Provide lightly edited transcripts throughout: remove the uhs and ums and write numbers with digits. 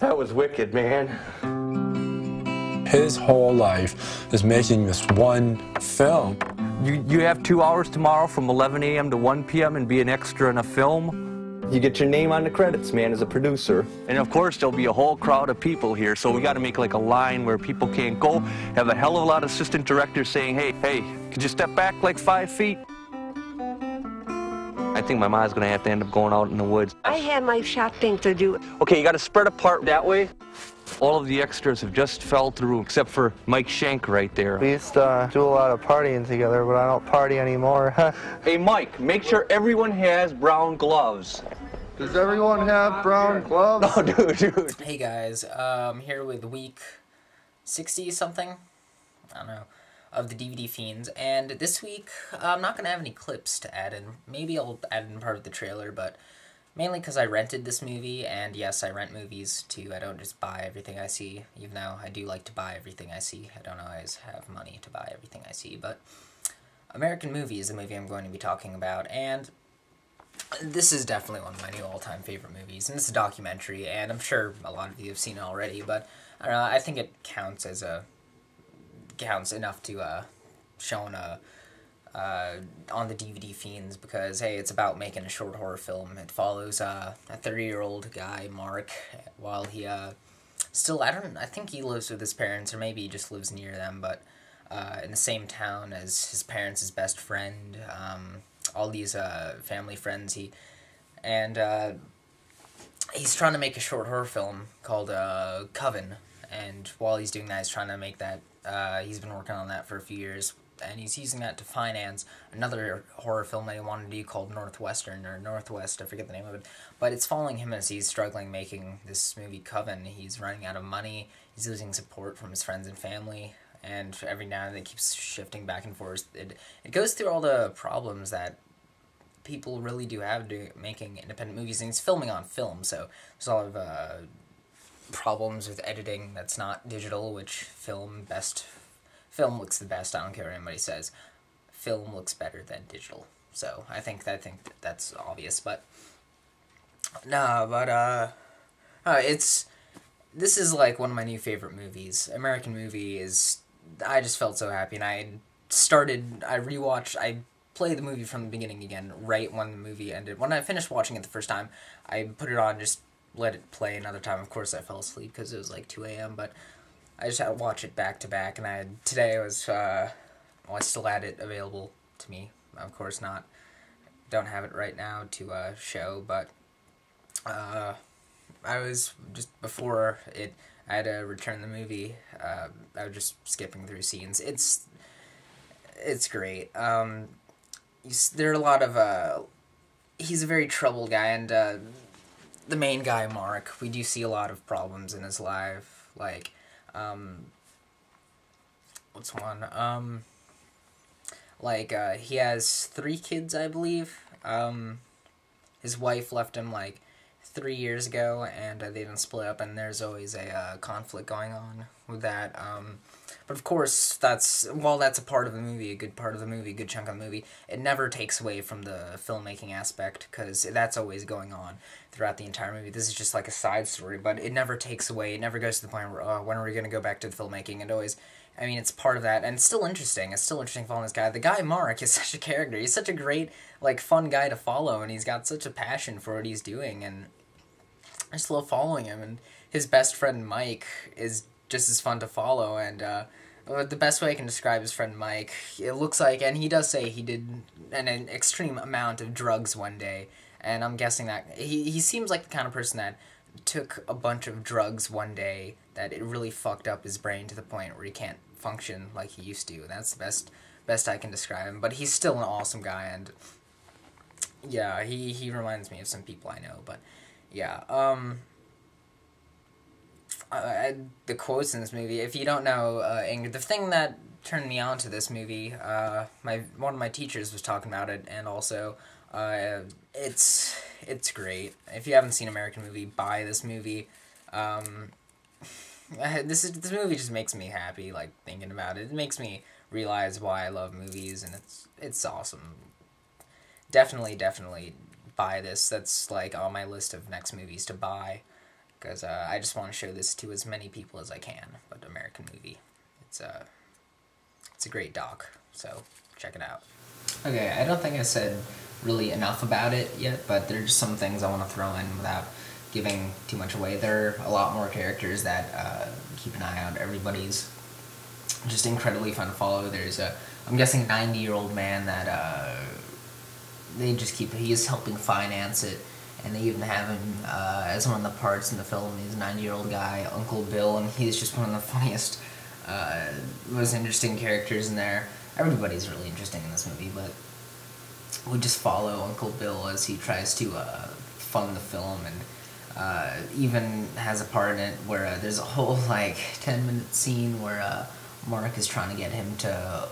That was wicked, man. His whole life is making this one film. You have 2 hours tomorrow from 11 a.m. to 1 p.m. and be an extra in a film. You get your name on the credits, man, as a producer. And of course, there'll be a whole crowd of people here, so we got to make like a line where people can't go. Have a hell of a lot of assistant directors saying, hey, could you step back like 5 feet? I think my mom's going to have to end up going out in the woods. I have my shopping to do. Okay, you got to spread apart that way. All of the extras have just fell through, except for Mike Schenk right there. We used to do a lot of partying together, but I don't party anymore. Hey, Mike, make sure everyone has brown gloves. Does everyone have brown gloves? Oh, dude. Hey guys, I'm here with week 60-something, I don't know, of the DVD Fiends, and this week I'm not going to have any clips to add in. Maybe I'll add in part of the trailer, but mainly because I rented this movie, and yes, I rent movies too. I don't just buy everything I see, even though I do like to buy everything I see. I don't always have money to buy everything I see, but American Movie is the movie I'm going to be talking about, and this is definitely one of my new all-time favorite movies, and it's a documentary, and I'm sure a lot of you have seen it already, but I don't know, I think it counts enough to shown on the DVD Fiends, because hey, it's about making a short horror film. It follows a 30-year-old guy, Mark, while he still, I think he lives with his parents, or maybe he just lives near them, but in the same town as his parents' best friend, all these family friends, he's trying to make a short horror film called Coven, and while he's doing that, he's trying to make that, he's been working on that for a few years, and he's using that to finance another horror film that he wanted to do called Northwestern, or Northwest, I forget the name of it, but it's following him as he's struggling making this movie Coven. He's running out of money, he's losing support from his friends and family, and every now and then it keeps shifting back and forth. It goes through all the problems that people really do have making independent movies, and he's filming on film, so there's a lot of problems with editing that's not digital, which film looks the best. I don't care what anybody says. Film looks better than digital, so I think that's obvious, but this is like one of my new favorite movies. American Movie is, I just felt so happy, and I played the movie from the beginning again, right when the movie ended. When I finished watching it the first time, I put it on, just let it play another time. Of course, I fell asleep because it was like 2 a.m., but I just had to watch it back to back, and today I still had it available to me. Of course don't have it right now to show, but I was just, before I had to return the movie, I was just skipping through scenes. It's great. There are a lot of, he's a very troubled guy, and the main guy, Mark, we do see a lot of problems in his life, like, what's one, he has 3 kids, I believe. His wife left him, 3 years ago, and they didn't split up, and there's always a conflict going on with that. But of course, while that's a part of the movie, a good part of the movie, a good chunk of the movie, it never takes away from the filmmaking aspect, because that's always going on throughout the entire movie. This is just like a side story, but it never takes away, it never goes to the point where, when are we going to go back to the filmmaking? It always, I mean, it's part of that, and it's still interesting. It's still interesting following this guy. The guy, Mark, is such a character. He's such a great, fun guy to follow, and he's got such a passion for what he's doing, and I just love following him, and his best friend Mike is just as fun to follow, and the best way I can describe his friend Mike, it looks like, and he does say he did an extreme amount of drugs one day, and I'm guessing that he seems like the kind of person that took a bunch of drugs one day that it really fucked up his brain to the point where he can't function like he used to, and that's the best I can describe him, but he's still an awesome guy, and yeah, he reminds me of some people I know, but yeah, the quotes in this movie, if you don't know, the thing that turned me on to this movie, one of my teachers was talking about it, and also, it's great. If you haven't seen American Movie, buy this movie. This movie just makes me happy, thinking about it. It makes me realize why I love movies, and it's awesome. Definitely buy this. That's, on my list of next movies to buy. because I just want to show this to as many people as I can. But American movie, it's a great doc, so check it out. Okay, I don't think I said really enough about it yet, but there's some things I want to throw in without giving too much away. There are a lot more characters that keep an eye out. Everybody's just incredibly fun to follow. There's a, I'm guessing, 90-year-old man that they just keep, he is helping finance it, and they even have him as one of the parts in the film. He's a 90-year-old guy, Uncle Bill, and he's just one of the funniest, most interesting characters in there. Everybody's really interesting in this movie, but we just follow Uncle Bill as he tries to fund the film, and even has a part in it where there's a whole, like, 10-minute scene where Mark is trying to get him to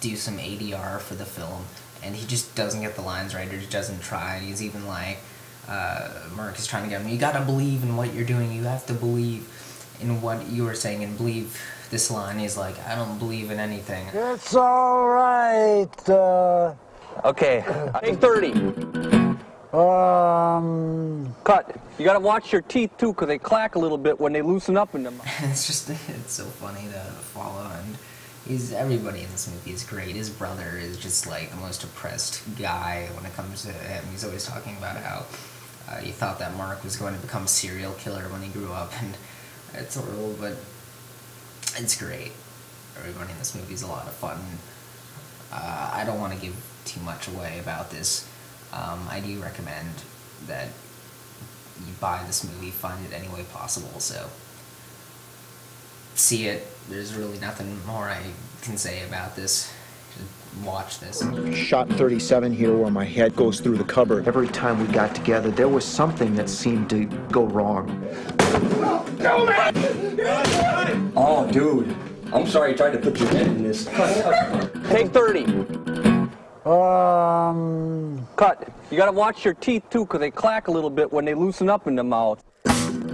do some ADR for the film, and he just doesn't get the lines right, or just doesn't try, and he's even like, Mark is trying to get him, you gotta believe in what you're doing, you have to believe in what you are saying, and believe this line. He's like, I don't believe in anything. It's alright, Okay, take 30. Cut. You gotta watch your teeth too, because they clack a little bit when they loosen up in them. It's just, it's so funny to follow, and everybody in this movie is great. His brother is just like the most oppressed guy when it comes to him. He's always talking about how he thought that Mark was going to become a serial killer when he grew up, and it's horrible, but it's great. Everybody in this movie is a lot of fun. I don't want to give too much away about this. I do recommend that you buy this movie, find it any way possible, so see it. There's really nothing more I can say about this. Just watch this. Shot 37 here where my head goes through the cupboard. Every time we got together, there was something that seemed to go wrong. Oh, dude. I'm sorry you tried to put your head in this. Take 30. Cut. You gotta watch your teeth too, because they clack a little bit when they loosen up in the mouth.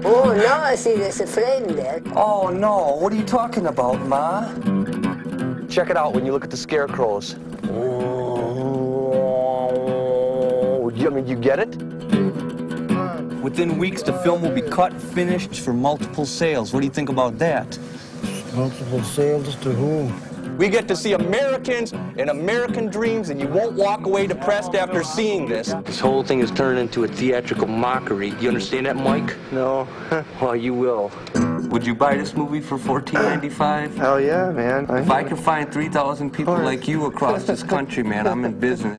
Oh, now I see there's a flame there. Oh, no. What are you talking about, Ma? Check it out when you look at the scarecrows. Oh, I mean, you get it? Within weeks, the film will be cut, finished for multiple sales. What do you think about that? Multiple sales to who? We get to see Americans and American dreams, and you won't walk away depressed after seeing this. This whole thing is turning into a theatrical mockery. Do you understand that, Mike? No. Well, you will. Would you buy this movie for $14.95? Hell yeah, man. If I could find 3,000 people like you across this country, man, I'm in business.